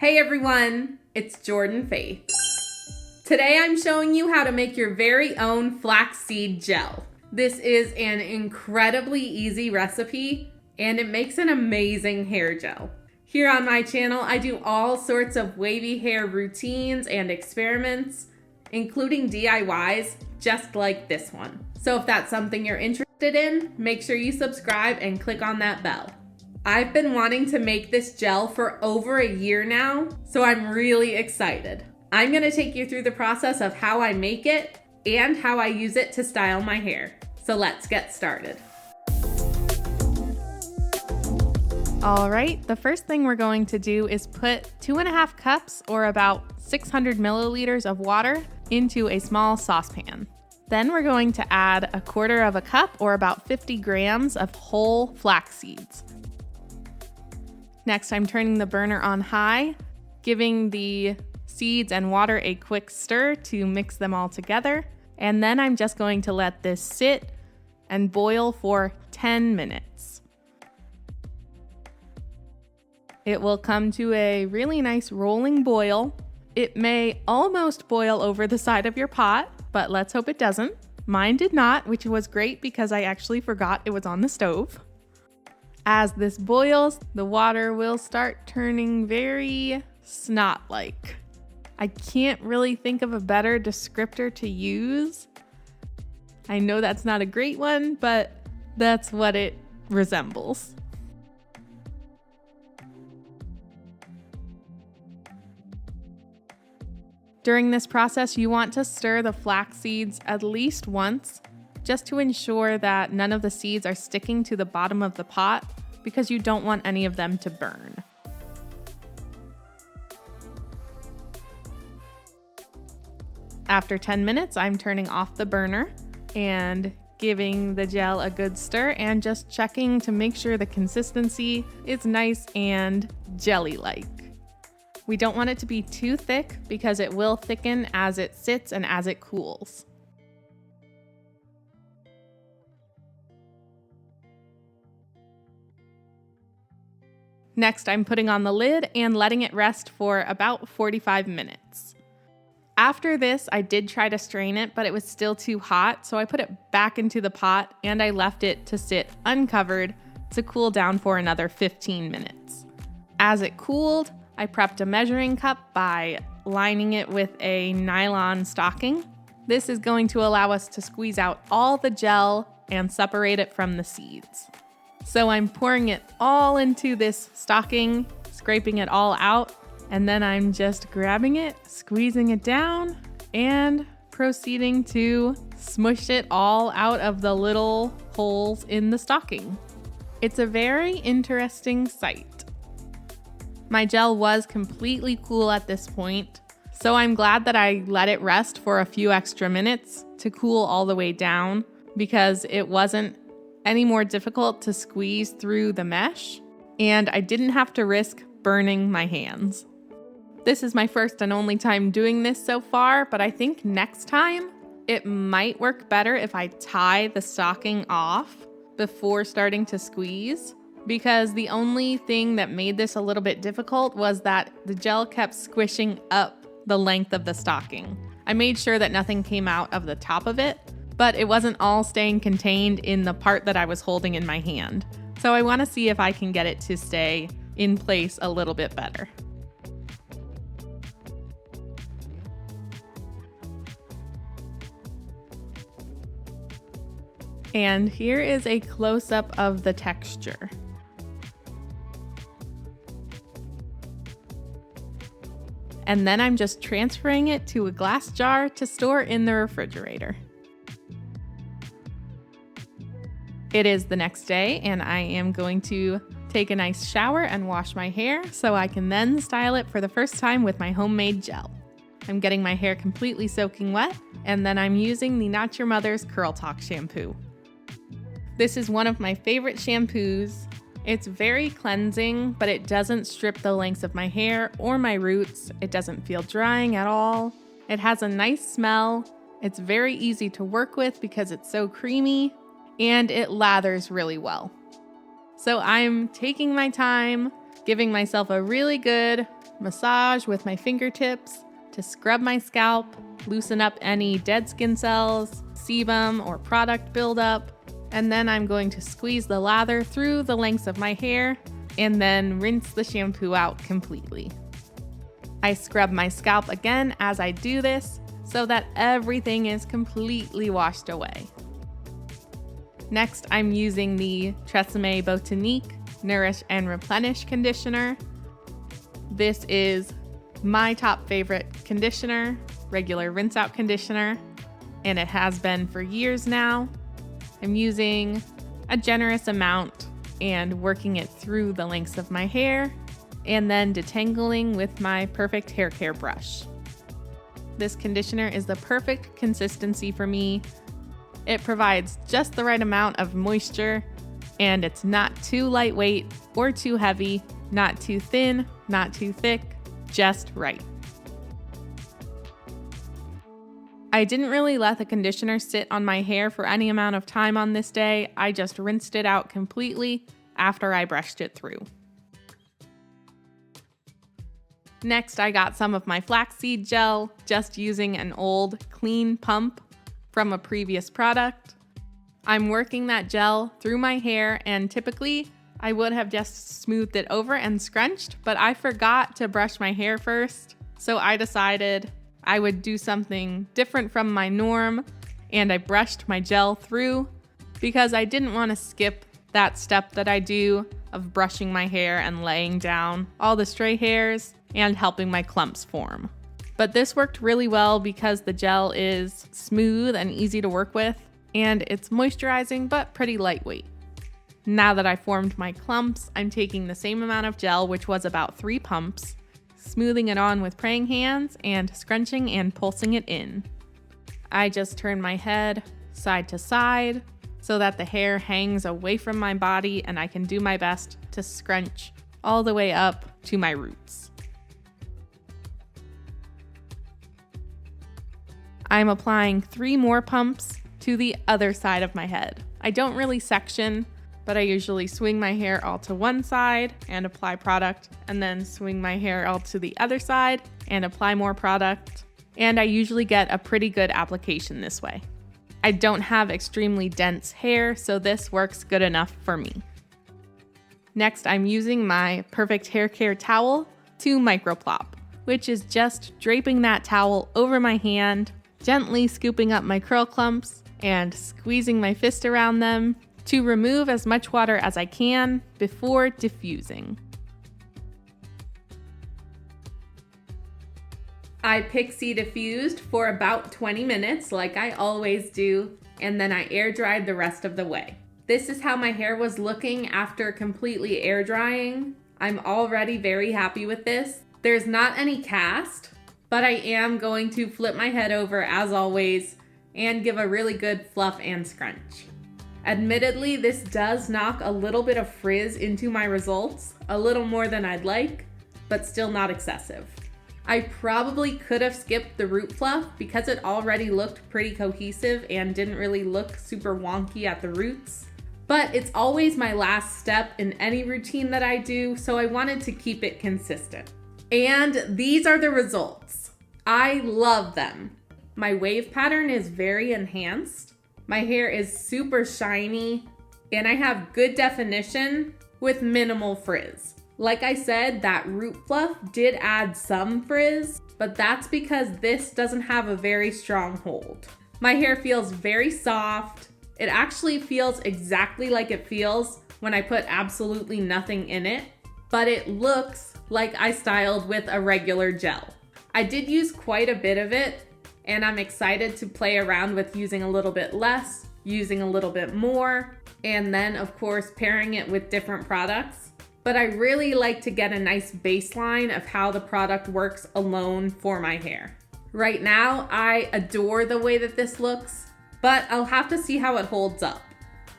Hey everyone, it's Jordan Faith. Today I'm showing you how to make your very own flaxseed gel. This is an incredibly easy recipe and it makes an amazing hair gel. Here on my channel, I do all sorts of wavy hair routines and experiments, including DIYs just like this one. So if that's something you're interested in, make sure you subscribe and click on that bell. I've been wanting to make this gel for over a year now, so I'm really excited. I'm gonna take you through the process of how I make it and how I use it to style my hair. So let's get started. All right, the first thing we're going to do is put 2.5 cups or about 600 milliliters of water into a small saucepan. Then we're going to add 1/4 cup or about 50 grams of whole flax seeds. Next, I'm turning the burner on high, giving the seeds and water a quick stir to mix them all together. And then I'm just going to let this sit and boil for 10 minutes. It will come to a really nice rolling boil. It may almost boil over the side of your pot, but let's hope it doesn't. Mine did not, which was great because I actually forgot it was on the stove. As this boils, the water will start turning very snot-like. I can't really think of a better descriptor to use. I know that's not a great one, but that's what it resembles. During this process, you want to stir the flax seeds at least once, just to ensure that none of the seeds are sticking to the bottom of the pot, because you don't want any of them to burn. After 10 minutes, I'm turning off the burner and giving the gel a good stir and just checking to make sure the consistency is nice and jelly-like. We don't want it to be too thick because it will thicken as it sits and as it cools. Next, I'm putting on the lid and letting it rest for about 45 minutes. After this, I did try to strain it, but it was still too hot, so I put it back into the pot and I left it to sit uncovered to cool down for another 15 minutes. As it cooled, I prepped a measuring cup by lining it with a nylon stocking. This is going to allow us to squeeze out all the gel and separate it from the seeds. So I'm pouring it all into this stocking, scraping it all out, and then I'm just grabbing it, squeezing it down, and proceeding to smush it all out of the little holes in the stocking. It's a very interesting sight. My gel was completely cool at this point, so I'm glad that I let it rest for a few extra minutes to cool all the way down because it wasn't any more difficult to squeeze through the mesh, and I didn't have to risk burning my hands. This is my first and only time doing this so far, but I think next time it might work better if I tie the stocking off before starting to squeeze, because the only thing that made this a little bit difficult was that the gel kept squishing up the length of the stocking. I made sure that nothing came out of the top of it, but it wasn't all staying contained in the part that I was holding in my hand. So I want to see if I can get it to stay in place a little bit better. And here is a close-up of the texture. And then I'm just transferring it to a glass jar to store in the refrigerator. It is the next day and I am going to take a nice shower and wash my hair so I can then style it for the first time with my homemade gel. I'm getting my hair completely soaking wet and then I'm using the Not Your Mother's Curl Talk shampoo. This is one of my favorite shampoos. It's very cleansing, but it doesn't strip the lengths of my hair or my roots. It doesn't feel drying at all. It has a nice smell. It's very easy to work with because it's so creamy, and it lathers really well. So I'm taking my time giving myself a really good massage with my fingertips to scrub my scalp, loosen up any dead skin cells, sebum, or product buildup. And then I'm going to squeeze the lather through the lengths of my hair and then rinse the shampoo out completely. I scrub my scalp again as I do this so that everything is completely washed away. Next, I'm using the Tresemme Botanique Nourish and Replenish conditioner. This is my top favorite conditioner, regular rinse out conditioner, and it has been for years now. I'm using a generous amount and working it through the lengths of my hair and then detangling with my perfect hair care brush. This conditioner is the perfect consistency for me. It provides just the right amount of moisture, and it's not too lightweight or too heavy, not too thin, not too thick, just right. I didn't really let the conditioner sit on my hair for any amount of time on this day. I just rinsed it out completely after I brushed it through. Next, I got some of my flaxseed gel, just using an old clean pump from a previous product. I'm working that gel through my hair, and typically I would have just smoothed it over and scrunched, but I forgot to brush my hair first, so I decided I would do something different from my norm, and I brushed my gel through because I didn't want to skip that step that I do of brushing my hair and laying down all the stray hairs and helping my clumps form. But this worked really well because the gel is smooth and easy to work with, and it's moisturizing but pretty lightweight. Now that I formed my clumps, I'm taking the same amount of gel, which was about 3 pumps, smoothing it on with praying hands and scrunching and pulsing it in. I just turn my head side to side so that the hair hangs away from my body and I can do my best to scrunch all the way up to my roots. I'm applying 3 more pumps to the other side of my head. I don't really section, but I usually swing my hair all to one side and apply product, and then swing my hair all to the other side and apply more product. And I usually get a pretty good application this way. I don't have extremely dense hair, so this works good enough for me. Next, I'm using my perfect hair care towel to Microplop, which is just draping that towel over my hand, gently scooping up my curl clumps and squeezing my fist around them to remove as much water as I can before diffusing. I pixie diffused for about 20 minutes like I always do, and then I air dried the rest of the way. This is how my hair was looking after completely air drying. I'm already very happy with this. There's not any cast, but I am going to flip my head over as always and give a really good fluff and scrunch. Admittedly, this does knock a little bit of frizz into my results, a little more than I'd like, but still not excessive. I probably could have skipped the root fluff because it already looked pretty cohesive and didn't really look super wonky at the roots. But it's always my last step in any routine that I do, so I wanted to keep it consistent. And these are the results. I love them. My wave pattern is very enhanced. My hair is super shiny, and I have good definition with minimal frizz. Like I said, that root fluff did add some frizz, but that's because this doesn't have a very strong hold. My hair feels very soft. It actually feels exactly like it feels when I put absolutely nothing in it, but it looks like I styled with a regular gel. I did use quite a bit of it, and I'm excited to play around with using a little bit less, using a little bit more, and then of course pairing it with different products. But I really like to get a nice baseline of how the product works alone for my hair. Right now, I adore the way that this looks, but I'll have to see how it holds up.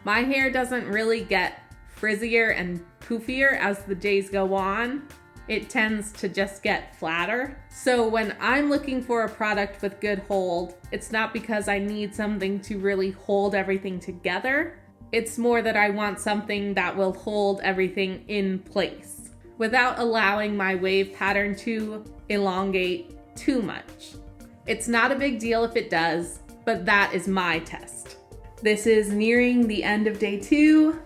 My hair doesn't really get frizzier and poofier as the days go on. It tends to just get flatter. So when I'm looking for a product with good hold, it's not because I need something to really hold everything together. It's more that I want something that will hold everything in place. without allowing my wave pattern to elongate too much. It's not a big deal if it does, but that is my test. This is nearing the end of day 2.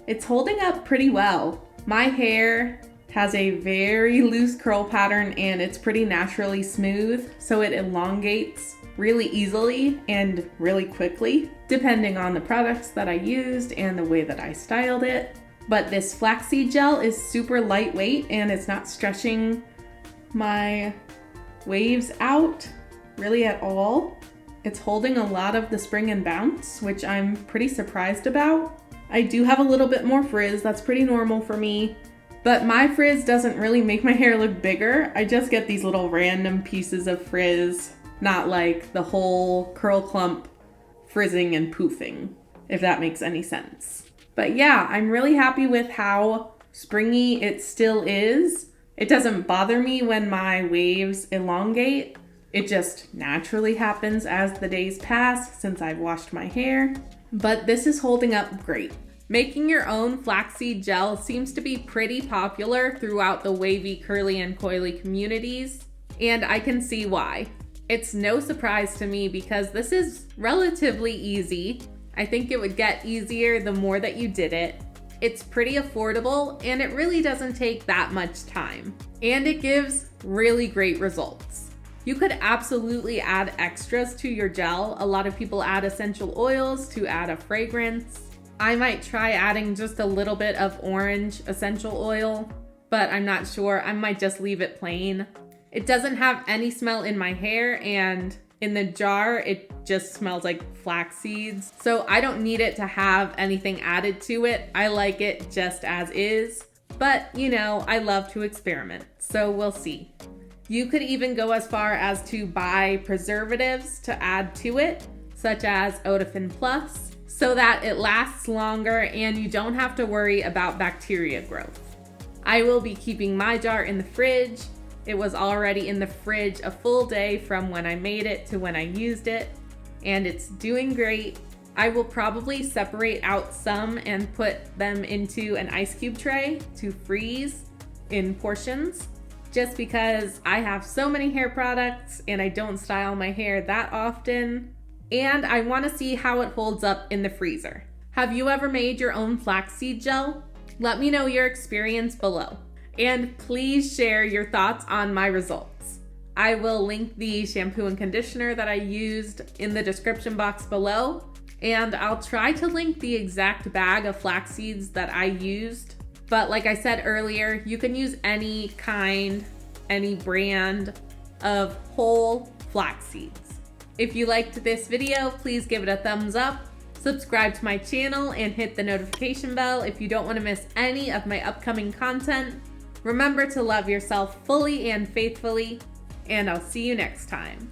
It's holding up pretty well. My hair has a very loose curl pattern and it's pretty naturally smooth, so it elongates really easily and really quickly, depending on the products that I used and the way that I styled it. But this flaxseed gel is super lightweight and it's not stretching my waves out really at all. It's holding a lot of the spring and bounce, which I'm pretty surprised about. I do have a little bit more frizz, that's pretty normal for me, but my frizz doesn't really make my hair look bigger. I just get these little random pieces of frizz, not like the whole curl clump frizzing and poofing, if that makes any sense. But yeah, I'm really happy with how springy it still is. It doesn't bother me when my waves elongate. It just naturally happens as the days pass since I've washed my hair. But this is holding up great. Making your own flaxseed gel seems to be pretty popular throughout the wavy, curly, and coily communities, and I can see why. It's no surprise to me because this is relatively easy. I think it would get easier the more that you did it. It's pretty affordable and it really doesn't take that much time. And it gives really great results. You could absolutely add extras to your gel. A lot of people add essential oils to add a fragrance. I might try adding just a little bit of orange essential oil, but I'm not sure. I might just leave it plain. It doesn't have any smell in my hair, and in the jar, it just smells like flax seeds. So I don't need it to have anything added to it. I like it just as is, but you know, I love to experiment, so we'll see. You could even go as far as to buy preservatives to add to it, such as Odafin Plus, so that it lasts longer and you don't have to worry about bacteria growth. I will be keeping my jar in the fridge. It was already in the fridge a full day from when I made it to when I used it, and it's doing great. I will probably separate out some and put them into an ice cube tray to freeze in portions, just because I have so many hair products and I don't style my hair that often, and I want to see how it holds up in the freezer. Have you ever made your own flaxseed gel? Let me know your experience below. And please share your thoughts on my results. I will link the shampoo and conditioner that I used in the description box below, and I'll try to link the exact bag of flax seeds that I used. But like I said earlier, you can use any kind, any brand of whole flax seeds. If you liked this video, please give it a thumbs up. Subscribe to my channel and hit the notification bell if you don't want to miss any of my upcoming content. Remember to love yourself fully and faithfully, and I'll see you next time.